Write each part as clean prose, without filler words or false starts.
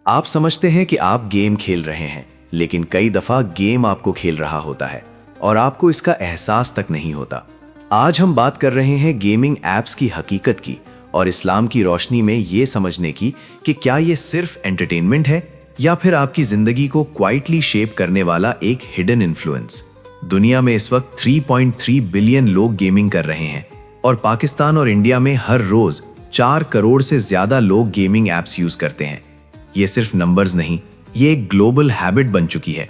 आप समझते हैं कि आप गेम खेल रहे हैं, लेकिन कई दफा गेम आपको खेल रहा होता है और आपको इसका एहसास तक नहीं होता। आज हम बात कर रहे हैं गेमिंग ऐप्स की हकीकत की और इस्लाम की रोशनी में ये समझने की कि क्या ये सिर्फ एंटरटेनमेंट है या फिर आपकी जिंदगी को क्वाइटली शेप करने वाला एक हिडन इन्फ्लुएंस। दुनिया में इस वक्त 3.3 बिलियन लोग गेमिंग कर रहे हैं और पाकिस्तान और इंडिया में हर रोज 4 करोड़ से ज्यादा लोग गेमिंग ऐप्स यूज करते हैं। ये सिर्फ नंबर्स नहीं, ये एक ग्लोबल हैबिट बन चुकी है।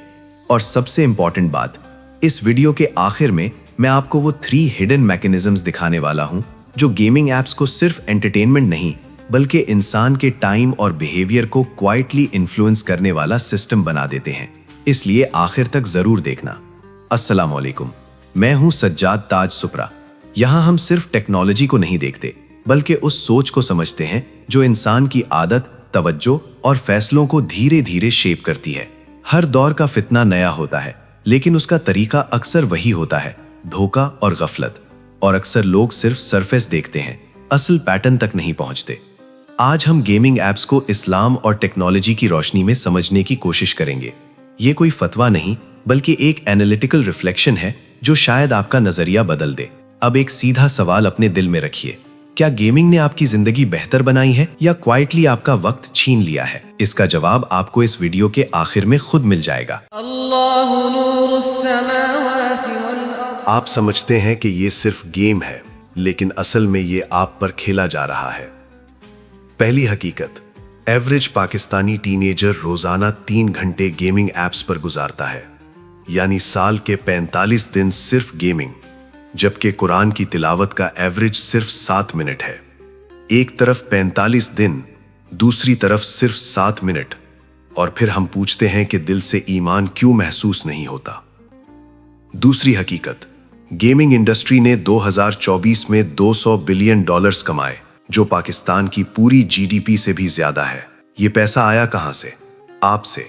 और सबसे इंपॉर्टेंट बात, इस वीडियो के आखिर में मैं आपको वो 3 हिडन मैकेनिज्म्स दिखाने वाला हूं जो गेमिंग ऐप्स को सिर्फ एंटरटेनमेंट नहीं बल्कि इंसान के टाइम और बिहेवियर को क्वाइटली इन्फ्लुएंस करने वाला सिस्टम बना देते हैं। इसलिए आखिर तक जरूर देखना। अस्सलाम वालेकुम, मैं हूं सज्जाद ताज सुपरा। यहाँ हम सिर्फ टेक्नोलॉजी को नहीं देखते बल्कि उस सोच को समझते हैं जो इंसान की आदत, तवज्जो और फैसलों को धीरे धीरे शेप करती है। हर दौर का फितना नया होता है, लेकिन उसका तरीका अक्सर वही होता है, धोखा और गफलत। और अक्सर लोग सिर्फ सरफेस देखते हैं, असल पैटर्न तक नहीं पहुंचते। आज हम गेमिंग ऐप्स को इस्लाम और टेक्नोलॉजी की रोशनी में समझने की कोशिश करेंगे। ये कोई फतवा नहीं बल्कि एक एनालिटिकल रिफ्लेक्शन है जो शायद आपका नजरिया बदल दे। अब एक सीधा सवाल अपने दिल में रखिए, क्या गेमिंग ने आपकी जिंदगी बेहतर बनाई है या क्वाइटली आपका वक्त छीन लिया है? इसका जवाब आपको इस वीडियो के आखिर में खुद मिल जाएगा। आप समझते हैं कि ये सिर्फ गेम है, लेकिन असल में ये आप पर खेला जा रहा है। पहली हकीकत, एवरेज पाकिस्तानी टीनेजर रोजाना 3 घंटे गेमिंग ऐप्स पर गुजारता है, यानी साल के 45 दिन सिर्फ गेमिंग, जबकि कुरान की तिलावत का एवरेज सिर्फ 7 मिनट है। एक तरफ 45 दिन, दूसरी तरफ सिर्फ 7 मिनट, और फिर हम पूछते हैं कि दिल से ईमान क्यों महसूस नहीं होता। दूसरी हकीकत, गेमिंग इंडस्ट्री ने 2024 में $200 बिलियन कमाए, जो पाकिस्तान की पूरी जीडीपी से भी ज्यादा है। ये पैसा आया कहां से? आपसे।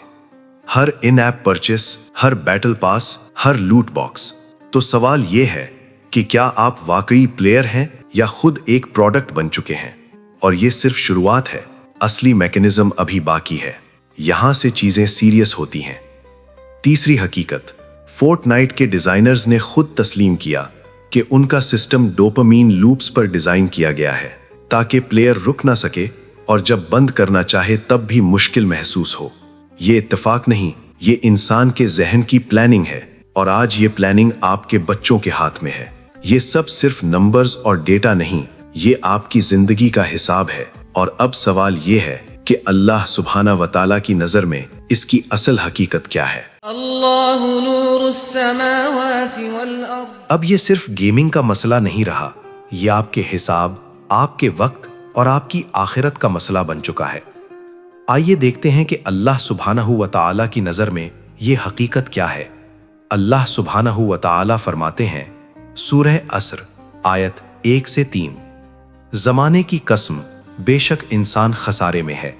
हर इन ऐप परचेस, हर बैटल पास, हर लूट बॉक्स। तो सवाल यह है कि क्या आप वाकई प्लेयर हैं या खुद एक प्रोडक्ट बन चुके हैं? और ये सिर्फ शुरुआत है, असली मैकेनिज्म अभी बाकी है। यहां से चीजें सीरियस होती हैं। तीसरी हकीकत, फोर्टनाइट के डिजाइनर्स ने खुद तस्लीम किया कि उनका सिस्टम डोपामीन लूप्स पर डिजाइन किया गया है ताकि प्लेयर रुक ना सके और जब बंद करना चाहे तब भी मुश्किल महसूस हो। ये इत्तेफाक नहीं, ये इंसान के जहन की प्लानिंग है, और आज ये प्लानिंग आपके बच्चों के हाथ में है। ये सब सिर्फ नंबर्स और डेटा नहीं, ये आपकी जिंदगी का हिसाब है। और अब सवाल ये है कि अल्लाह सुब्हाना व तआला की नजर में इसकी असल हकीकत क्या है? अब ये सिर्फ गेमिंग का मसला नहीं रहा, ये आपके हिसाब, आपके वक्त और आपकी आखिरत का मसला बन चुका है। आइए देखते हैं कि अल्लाह सुब्हानहू व तआला की नजर में ये हकीकत क्या है। अल्लाह सुब्हानहू व तआला फरमाते हैं, सूरह असर आयत 1 से 3, जमाने की कसम, बेशक इंसान खसारे में है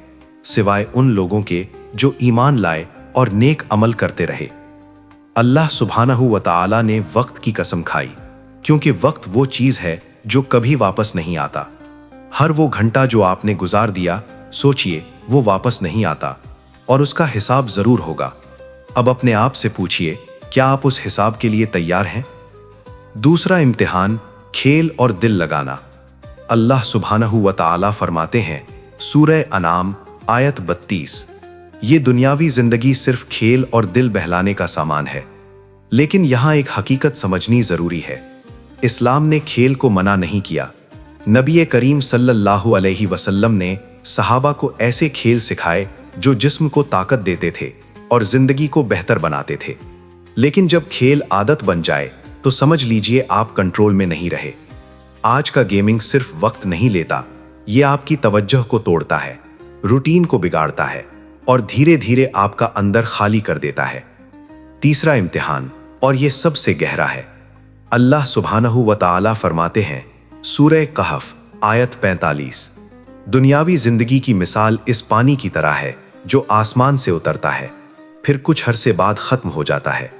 सिवाय उन लोगों के जो ईमान लाए और नेक अमल करते रहे। अल्लाह सुब्हानहू व तआला ने वक्त की कसम खाई, क्योंकि वक्त वो चीज है जो कभी वापस नहीं आता। हर वो घंटा जो आपने गुजार दिया, सोचिए वो वापस नहीं आता और उसका हिसाब जरूर होगा। अब अपने आप से पूछिए, क्या आप उस हिसाब के लिए तैयार हैं? दूसरा इम्तिहान, खेल और दिल लगाना। अल्लाह सुब्हानहू व तआला फरमाते हैं, सूरह अनाम आयत 32, ये दुनियावी जिंदगी सिर्फ खेल और दिल बहलाने का सामान है। लेकिन यहाँ एक हकीकत समझनी जरूरी है। इस्लाम ने खेल को मना नहीं किया। नबी करीम सल्लल्लाहु अलैहि वसल्लम ने सहाबा को ऐसे खेल सिखाए जो जिस्म को ताकत देते थे और जिंदगी को बेहतर बनाते थे। लेकिन जब खेल आदत बन जाए तो समझ लीजिए आप कंट्रोल में नहीं रहे। आज का गेमिंग सिर्फ वक्त नहीं लेता, ये आपकी तवज्जो को तोड़ता है, रूटीन को बिगाड़ता है और धीरे धीरे आपका अंदर खाली कर देता है। तीसरा इम्तिहान, और ये सबसे गहरा है, अल्लाह सुब्हानहू व तआला फरमाते हैं, सूरह कहफ आयत 45, दुनियावी जिंदगी की मिसाल इस पानी की तरह है जो आसमान से उतरता है, फिर कुछ अरसे बाद खत्म हो जाता है।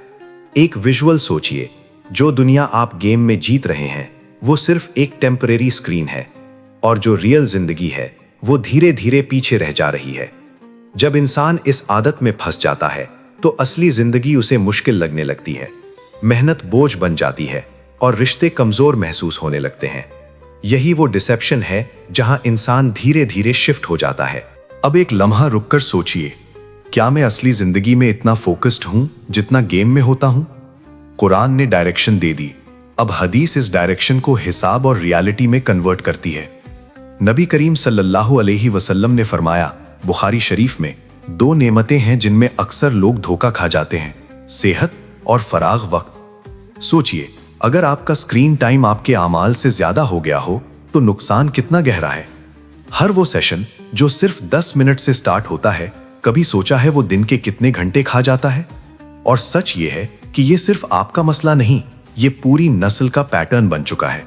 एक विजुअल सोचिए, जो दुनिया आप गेम में जीत रहे हैं वो सिर्फ एक टेम्परेरी स्क्रीन है, और जो रियल जिंदगी है वो धीरे धीरे पीछे रह जा रही है। जब इंसान इस आदत में फंस जाता है तो असली जिंदगी उसे मुश्किल लगने लगती है, मेहनत बोझ बन जाती है और रिश्ते कमजोर महसूस होने लगते हैं। यही वो डिसेप्शन है जहां इंसान धीरे धीरे शिफ्ट हो जाता है। अब एक लम्हा रुककर सोचिए, क्या मैं असली जिंदगी में इतना फोकस्ड हूं जितना गेम में होता हूं? कुरान ने डायरेक्शन दे दी, अब हदीस इस डायरेक्शन को हिसाब और रियलिटी में कन्वर्ट करती है। नबी करीम सल्लल्लाहु अलैहि वसल्लम ने फरमाया, बुखारी शरीफ में, 2 नेमतें हैं जिनमें अक्सर लोग धोखा खा जाते हैं, सेहत और फराग वक्त। सोचिए, अगर आपका स्क्रीन टाइम आपके आमाल से ज्यादा हो गया हो तो नुकसान कितना गहरा है। हर वो सेशन जो सिर्फ 10 मिनट से स्टार्ट होता है, कभी सोचा है वो दिन के कितने घंटे खा जाता है? और सच ये है कि ये सिर्फ आपका मसला नहीं, ये पूरी नस्ल का पैटर्न बन चुका है।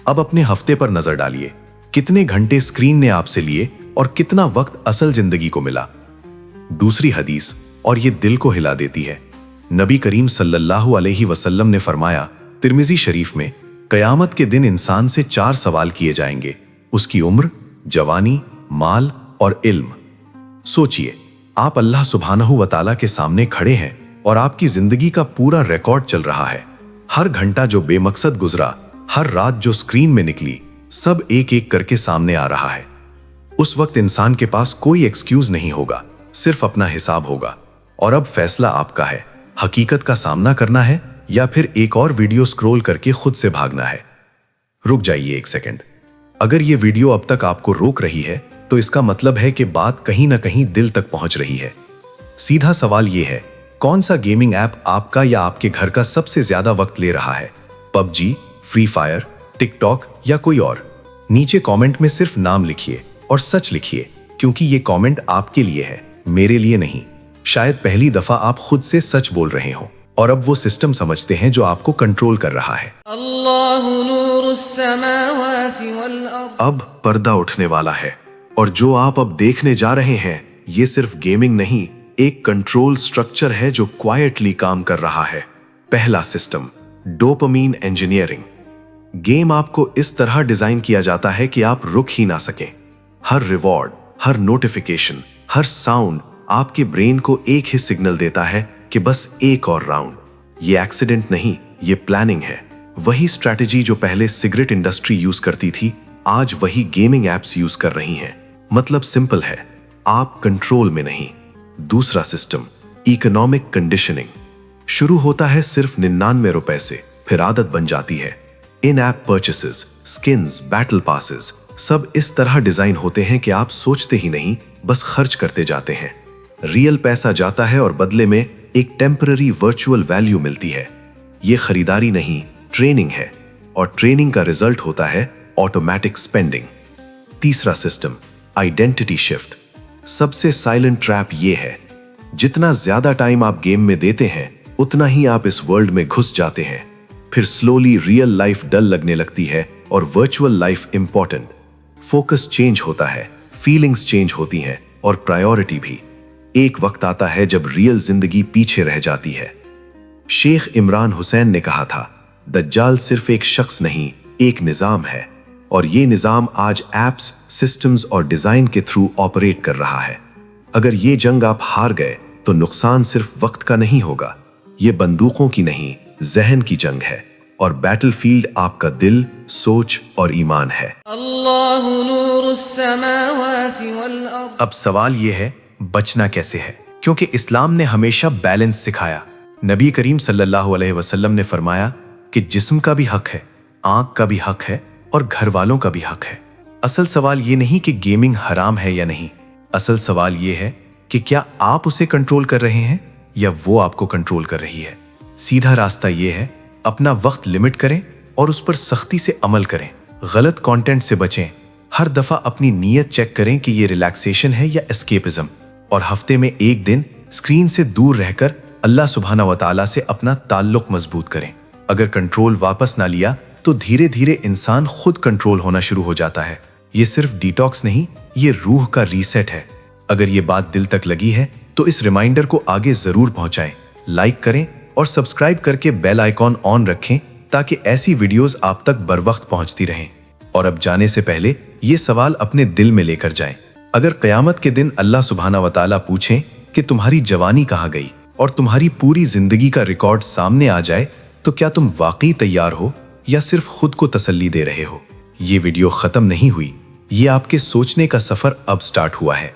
अब अपने हफ्ते पर नजर डालिए, कितने घंटे स्क्रीन ने आपसे लिए और कितना वक्त असल जिंदगी को मिला। दूसरी हदीस, और ये दिल को हिला देती है। नबी करीम सल्लल्लाहु अलैहि वसल्लम ने फरमाया, तिर्मिजी शरीफ में, कयामत के दिन इंसान से 4 सवाल किए जाएंगे, उसकी उम्र, जवानी, माल और इल्म। सोचिए, आप अल्लाह सुब्हानहू व तआला के सामने खड़े हैं और आपकी जिंदगी का पूरा रिकॉर्ड चल रहा है। हर घंटा जो बेमकसद गुजरा, हर रात जो स्क्रीन में निकली, सब एक एक करके सामने आ रहा है। उस वक्त इंसान के पास कोई एक्सक्यूज नहीं होगा, सिर्फ अपना हिसाब होगा। और अब फैसला आपका है, हकीकत का सामना करना है या फिर एक और वीडियो स्क्रॉल करके खुद से भागना है। रुक जाइए एक सेकंड। अगर ये वीडियो अब तक आपको रोक रही है तो इसका मतलब है कि बात कहीं ना कहीं दिल तक पहुंच रही है। सीधा सवाल ये है, कौन सा गेमिंग ऐप आपका या आपके घर का सबसे ज्यादा वक्त ले रहा है? पबजी, फ्री फायर, टिकटॉक या कोई और? नीचे कमेंट में सिर्फ नाम लिखिए और सच लिखिए, क्योंकि ये कमेंट आपके लिए है, मेरे लिए नहीं। शायद पहली दफा आप खुद से सच बोल रहे हो और अब वो सिस्टम समझते हैं जो आपको कंट्रोल कर रहा है। अब पर्दा उठने वाला है और जो आप अब देखने जा रहे हैं, ये सिर्फ गेमिंग नहीं, एक कंट्रोल स्ट्रक्चर है जो क्वाइटली काम कर रहा है। पहला सिस्टम, डोपामीन इंजीनियरिंग। गेम आपको इस तरह डिजाइन किया जाता है कि आप रुक ही ना सकें। हर रिवॉर्ड, हर नोटिफिकेशन, हर साउंड आपके ब्रेन को एक ही सिग्नल देता है कि बस एक और राउंड। ये एक्सीडेंट नहीं, ये प्लानिंग है। वही स्ट्रैटेजी जो पहले सिगरेट इंडस्ट्री यूज करती थी, आज वही गेमिंग एप्स यूज कर रही हैं। मतलब सिंपल है, आप कंट्रोल में नहीं। दूसरा सिस्टम, इकोनॉमिक कंडीशनिंग। शुरू होता है सिर्फ 99 रुपए से, फिर आदत बन जाती है। In app purchases, skins, battle passes, सब इस तरह डिजाइन होते हैं कि आप सोचते ही नहीं, बस खर्च करते जाते हैं। रियल पैसा जाता है और बदले में एक टेम्पररी वर्चुअल वैल्यू मिलती है। ये खरीदारी नहीं, ट्रेनिंग है, और ट्रेनिंग का रिजल्ट होता है ऑटोमेटिक स्पेंडिंग। तीसरा सिस्टम, आइडेंटिटी शिफ्ट। सबसे साइलेंट ट्रैप ये है, जितना ज्यादा टाइम आप गेम में देते हैं, उतना ही आप इस वर्ल्ड में घुस जाते हैं। फिर स्लोली रियल लाइफ डल लगने लगती है और virtual life important. Focus change होता है, फीलिंग्स चेंज होती हैं और प्रायोरिटी भी। एक वक्त आता है जब रियल जिंदगी पीछे रह जाती है। शेख इमरान हुसैन ने कहा था, दज्जाल सिर्फ एक शख्स नहीं, एक निजाम है, और ये निजाम आज एप्स, सिस्टम्स और डिजाइन के थ्रू ऑपरेट कर रहा है। अगर ये जंग आप हार गए तो नुकसान सिर्फ वक्त का नहीं होगा, ये बंदूकों की नहीं, जहन की जंग है, और बैटलफील्ड आपका दिल, सोच और ईमान है। अब सवाल यह है, बचना कैसे है? क्योंकि इस्लाम ने हमेशा बैलेंस सिखाया। नबी करीम सल्लल्लाहु अलैहि वसल्लम ने फरमाया कि जिस्म का भी हक है, आंख का भी हक है और घर वालों का भी हक है। असल सवाल ये नहीं कि गेमिंग हराम है या नहीं, असल सवाल ये है कि क्या आप उसे कंट्रोल कर रहे हैं या वो आपको कंट्रोल कर रही है। सीधा रास्ता ये है, अपना वक्त लिमिट करें और उस पर सख्ती से अमल करें। गलत कंटेंट से बचें। हर दफा अपनी नीयत चेक करें कि ये रिलैक्सेशन है या एस्केपिज्म, और हफ्ते में एक दिन स्क्रीन से दूर रहकर अल्लाह सुब्हाना व तआला से अपना ताल्लुक मजबूत करें। अगर कंट्रोल वापस ना लिया तो धीरे धीरे इंसान खुद कंट्रोल होना शुरू हो जाता है। ये सिर्फ डिटॉक्स नहीं, ये रूह का रीसेट है। अगर ये बात दिल तक लगी है तो इस रिमाइंडर को आगे जरूर पहुंचाएं, लाइक करें और सब्सक्राइब करके बेल आइकॉन ऑन रखें ताकि ऐसी वीडियोस आप तक बर वक्त पहुंचती रहें। और अब जाने से पहले ये सवाल अपने दिल में लेकर जाएं, اگر قیامت کے دن اللہ سبحانہ و تعالیٰ پوچھیں کہ تمہاری جوانی کہاں گئی اور تمہاری پوری زندگی کا ریکارڈ سامنے آ جائے تو کیا تم واقعی تیار ہو یا صرف خود کو تسلی دے رہے ہو؟ یہ ویڈیو ختم نہیں ہوئی، یہ آپ کے سوچنے کا سفر اب سٹارٹ ہوا ہے۔